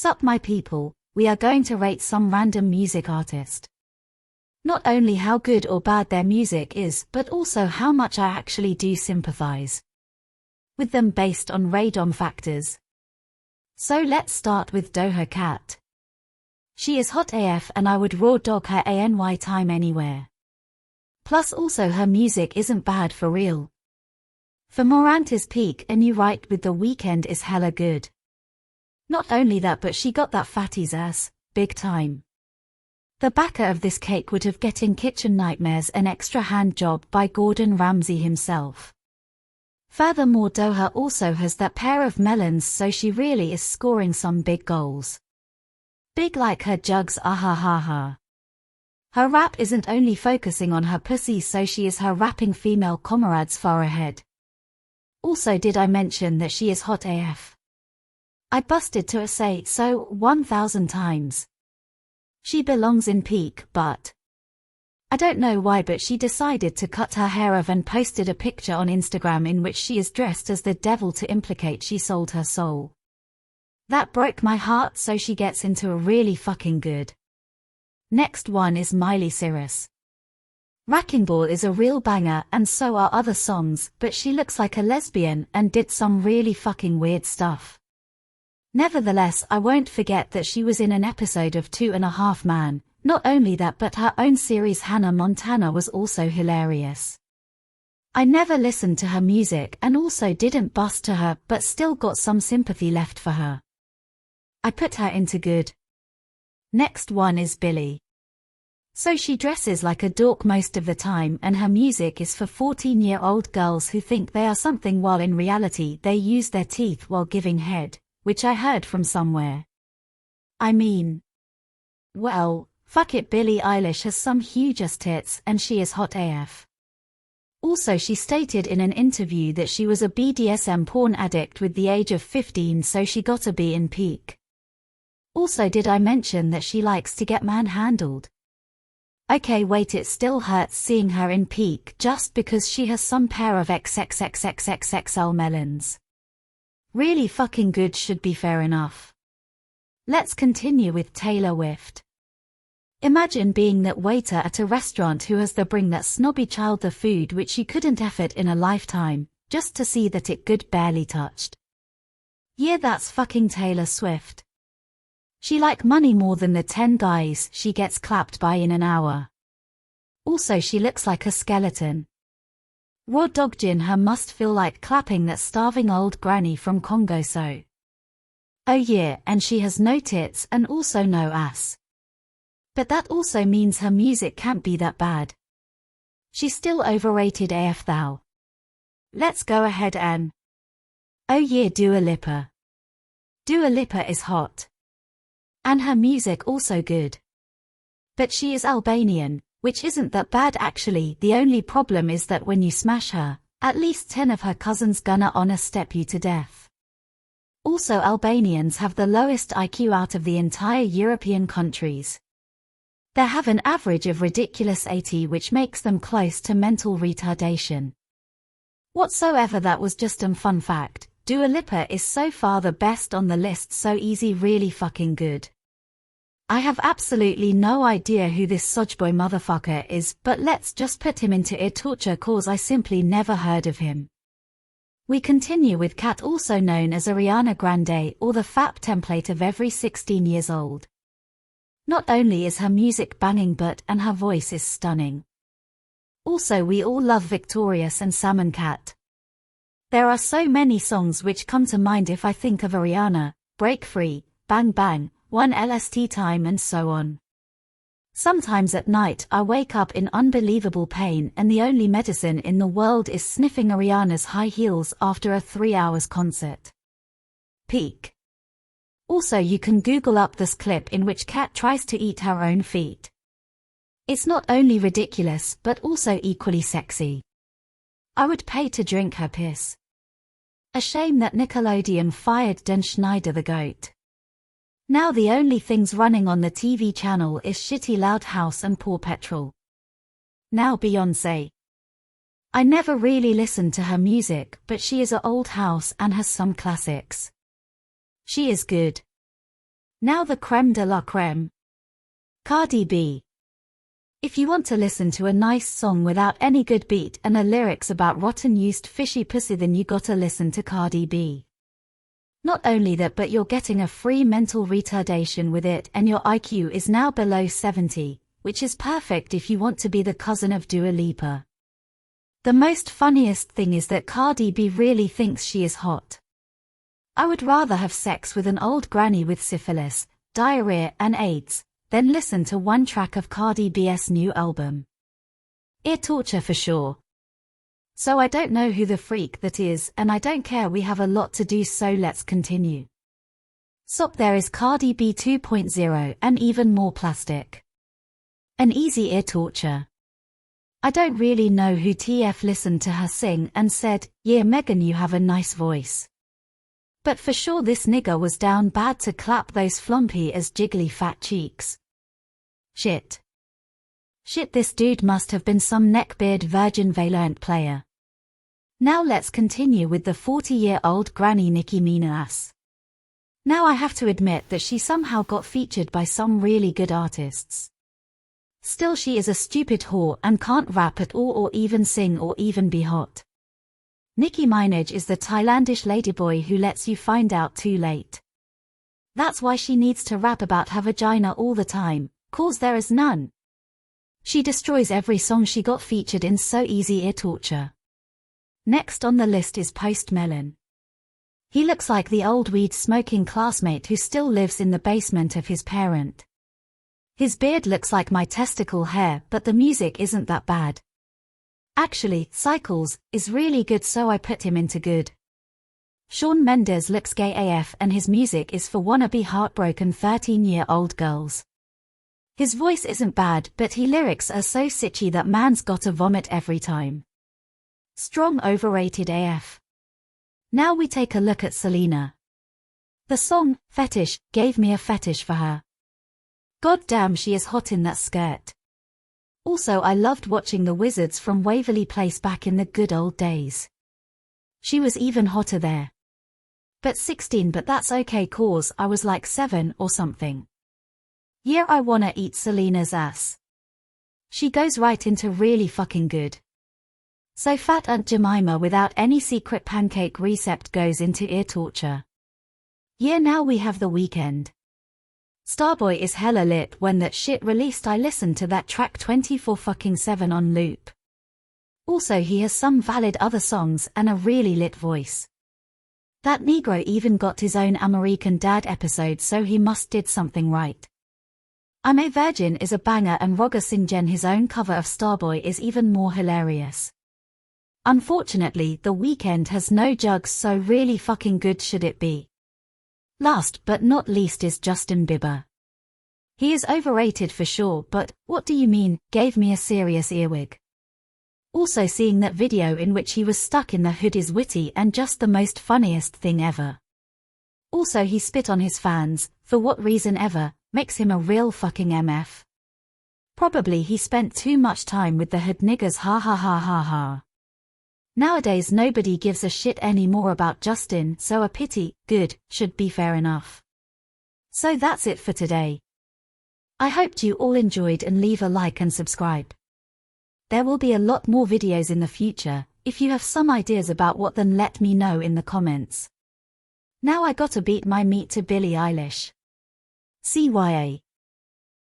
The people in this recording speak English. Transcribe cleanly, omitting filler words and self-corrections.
Sup my people, we are going to rate some random music artist. Not only how good or bad their music is, but also how much I actually do sympathize with them based on random factors. So let's start with Doja Cat. She is hot AF and I would raw dog her any time anywhere. Plus also her music isn't bad for real. For Morant is peak and you right with The Weeknd is hella good. Not only that but she got that fatty's ass, big time. The backer of this cake would have getting Kitchen Nightmares an extra hand job by Gordon Ramsay himself. Furthermore Doja also has that pair of melons so she really is scoring some big goals. Big like her jugs ha. Her rap isn't only focusing on her pussy so she is her rapping female comrades far ahead. Also did I mention that she is hot AF? I busted to say so 1000 times. She belongs in peak but I don't know why but she decided to cut her hair off and posted a picture on Instagram in which she is dressed as the devil to implicate she sold her soul. That broke my heart so she gets into a really fucking good. Next one is Miley Cyrus. Wrecking Ball is a real banger and so are other songs but she looks like a lesbian and did some really fucking weird stuff. Nevertheless I won't forget that she was in an episode of 2.5 Men. Not only that but her own series Hannah Montana was also hilarious. I never listened to her music and also didn't bust to her but still got some sympathy left for her. I put her into good. Next one is Billie. So she dresses like a dork most of the time and her music is for 14-year-old girls who think they are something while in reality they use their teeth while giving head, which I heard from somewhere. I mean, well, fuck it, Billie Eilish has some huge-ass tits and she is hot AF. Also she stated in an interview that she was a BDSM porn addict with the age of 15 so she gotta be in peak. Also did I mention that she likes to get manhandled? Okay wait it still hurts seeing her in peak just because she has some pair of XXXXXXL melons. Really fucking good should be fair enough. Let's continue with Taylor Swift. Imagine being that waiter at a restaurant who has to bring that snobby child the food which you couldn't effort in a lifetime, just to see that it good barely touched. Yeah that's fucking Taylor Swift. She like money more than the 10 guys she gets clapped by in an hour. Also she looks like a skeleton. Raw doggin her must feel like clapping that starving old granny from Congo so. Oh yeah and she has no tits and also no ass. But that also means her music can't be that bad. She's still overrated AF thou. Let's go ahead and oh yeah Dua Lipa. Dua Lipa is hot. And her music also good. But she is Albanian, which isn't that bad actually. The only problem is that when you smash her, at least 10 of her cousins gonna honor step you to death. Also Albanians have the lowest IQ out of the entire European countries. They have an average of ridiculous 80 which makes them close to mental retardation. Whatsoever that was just a fun fact. Dua Lipa is so far the best on the list so easy really fucking good. I have absolutely no idea who this Sojboy motherfucker is but let's just put him into ear torture cause I simply never heard of him. We continue with Kat also known as Ariana Grande or the FAP template of every 16 years old. Not only is her music banging but and her voice is stunning. Also we all love Victorious and Salmon Cat. There are so many songs which come to mind if I think of Ariana, Break Free, Bang Bang, One LST Time and so on. Sometimes at night I wake up in unbelievable pain and the only medicine in the world is sniffing Ariana's high heels after a 3 hours concert. Peak. Also you can Google up this clip in which Kat tries to eat her own feet. It's not only ridiculous but also equally sexy. I would pay to drink her piss. A shame that Nickelodeon fired Dan Schneider the GOAT. Now the only things running on the TV channel is Shitty Loud House and Paw Patrol. Now Beyoncé. I never really listened to her music but she is a old house and has some classics. She is good. Now the creme de la creme. Cardi B. If you want to listen to a nice song without any good beat and a lyrics about rotten used fishy pussy, then you gotta listen to Cardi B. Not only that, but you're getting a free mental retardation with it, and your IQ is now below 70, which is perfect if you want to be the cousin of Dua Lipa. The most funniest thing is that Cardi B really thinks she is hot. I would rather have sex with an old granny with syphilis, diarrhea and AIDS, than listen to one track of Cardi B's new album. Ear torture for sure. So I don't know who the freak that is, and I don't care, we have a lot to do, so let's continue. Stop, there is Cardi B 2.0 and even more plastic. An easy ear torture. I don't really know who TF listened to her sing and said, yeah Megan, you have a nice voice. But for sure this nigga was down bad to clap those flumpy as jiggly fat cheeks. Shit, this dude must have been some neckbeard Virgin Valorant player. Now let's continue with the 40-year-old granny Nicki Minaj. Now I have to admit that she somehow got featured by some really good artists. Still, she is a stupid whore and can't rap at all or even sing or even be hot. Nicki Minaj is the Thailandish ladyboy who lets you find out too late. That's why she needs to rap about her vagina all the time, cause there is none. She destroys every song she got featured in, so easy ear torture. Next on the list is Post Malone. He looks like the old weed-smoking classmate who still lives in the basement of his parent. His beard looks like my testicle hair, but the music isn't that bad. Actually, Cycles is really good, so I put him into good. Shawn Mendes looks gay AF and his music is for wannabe heartbroken 13-year-old girls. His voice isn't bad, but his lyrics are so sitchy that man's gotta vomit every time. Strong overrated AF. Now we take a look at Selena. The song, Fetish, gave me a fetish for her. God damn, she is hot in that skirt. Also, I loved watching the Wizards from Waverly Place back in the good old days. She was even hotter there. But 16, but that's okay cause I was like 7 or something. Yeah, I wanna eat Selena's ass. She goes right into really fucking good. So fat Aunt Jemima without any secret pancake recipe goes into ear torture. Yeah, now we have The Weeknd. Starboy is hella lit. When that shit released I listened to that track 24/7 on loop. Also he has some valid other songs and a really lit voice. That Negro even got his own American Dad episode, so he must did something right. I'm a Virgin is a banger, and Roger Singen his own cover of Starboy is even more hilarious. Unfortunately, The Weeknd has no jugs, so really fucking good should it be. Last but not least is Justin Bieber. He is overrated for sure, but what do you mean, gave me a serious earwig. Also, seeing that video in which he was stuck in the hood is witty and just the most funniest thing ever. Also he spit on his fans, for what reason ever, makes him a real fucking MF. Probably he spent too much time with the hood niggas, ha ha ha ha ha. Nowadays nobody gives a shit anymore about Justin, so a pity, good, should be fair enough. So that's it for today. I hoped you all enjoyed, and leave a like and subscribe. There will be a lot more videos in the future. If you have some ideas about what, then let me know in the comments. Now I gotta beat my meat to Billie Eilish. CYA.